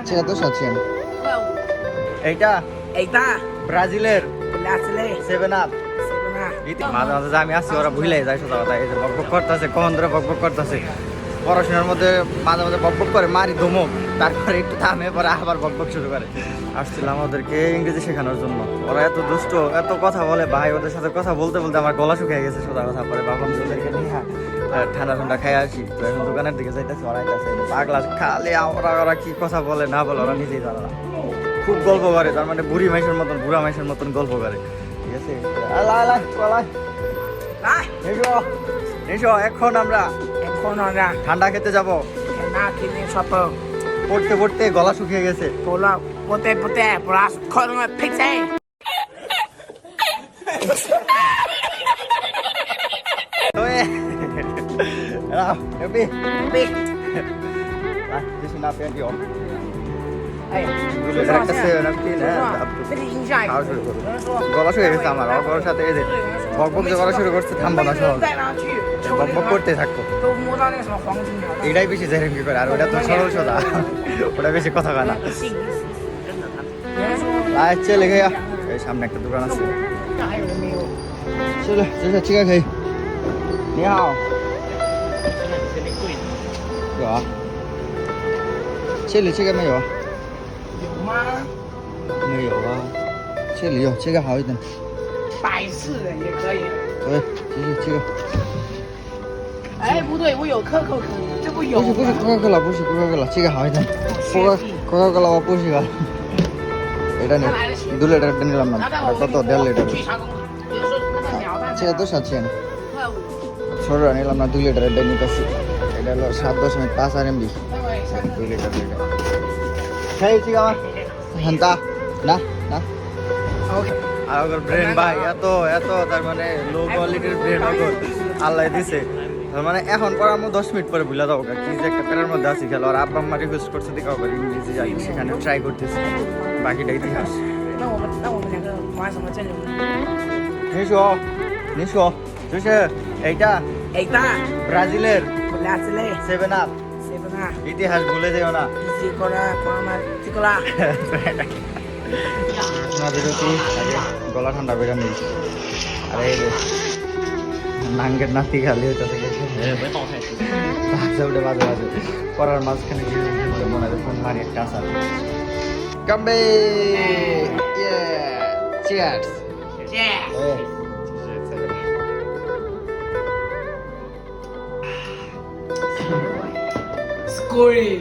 সেটা তো সচিন এইটা এইটা ব্রাজিলের আসলে 7 আপ মাঝে মাঝে যে আমি আসছি ওরা ভুলে যায় সোজা কথা এই যে বকবক করতেছে কখন ধরে বকবক করতেছে পড়াশোনার মধ্যে মাঝে মাঝে বকবক করে মারি ধমক তারপরে একটু থামে পরে আবার বকবক শুরু করে আসছিলাম ওদেরকে ইংরেজি শেখানোর জন্য ওরা এত দুষ্ট এত কথা বলে ভাই ওদের সাথে কথা বলতে বলতে আমার গলা শুকিয়ে গেছে সোজা কথা পরে ভাবলাম যে ওদেরকে নিয়ে ঠান্ডা ঠান্ডা খাই আসি তো এখন দোকানের দিকে যাইতেছে ওরা আইতাছে পাগলা খালি ওরা কি কথা বলে না বলে ওরা নিজেই জানে না খুব গল্প করে তার মানে বুড়ি মাইশের মতন বুড়া মাইশের মতন গল্প করে ঠিক আছে এসো এখন আমরা ঠান্ডা খেতে যাব না কিনে সব পড়তে পড়তে গলা শুকিয়ে গেছে পোলা পোতে পড়াশ খরমে ফিক্সে গলা শুকিয়ে গেছে আমার ওর সাথে এই যে বকবক যে করা শুরু করছে থামবো না সহজ বকবক করতে থাকবো এটাই বেশি জেরেমি করে আর ওটা তো সরল সোজা ওটা বেশি কথা কয় না চলে গিয়া এই সামনে একটা দোকান আছে চলো চলো ঠিক আছে你好有啊这里这个没有有吗？没有啊这里有这个好一点百事的也可以。对这个哎，不对，我有可口可乐，这不有不是可口可乐不是可口可乐这个好一点可口可乐我不喜欢এটা নে 2 লিটার নিলাম না কত 1.5 লিটার সেটা তো সাচ্ছেন ছোট নিলাম না 2 লিটার এটা নিতেছি এটা হলো 7.5 RMB 2 লিটার এটা খাই ঠিক আমার হান্তা না না আর ওর ব্রেন ভাই এত এত তার মানে লো কোয়ালিটির ব্রেন ওর আল্লাহ দিছে তার মানে এখন পর আমি 10 মিনিট পরে ভুলে যাবো কি যে একটা প্যারার মধ্যে আছি খেলো আর আব্বা আম্মা রিকোয়েস্ট করছে দিকে আবার ইংরেজি যাই সেখানে ট্রাই করতেছি বাকিটা ইতিহাস 那我们两个玩什么阵容？你说就是এইটা 哎大， ব্রাজিলের আসলে 7 আপ 7 啊， ইতিহাস ভুলে যেও না ইজি করা কোরআন ঠিক করা। বিরতি আগে গলা ঠান্ডা করে নিই আর এই যে নাঙ্গের নাতি খালি হইতেছে বাজে উঠে বাজে বাজে পড়ার মাঝখানে মনে হয় ফোন মারি একটা আসা কামবে চিয়ার্স Squee.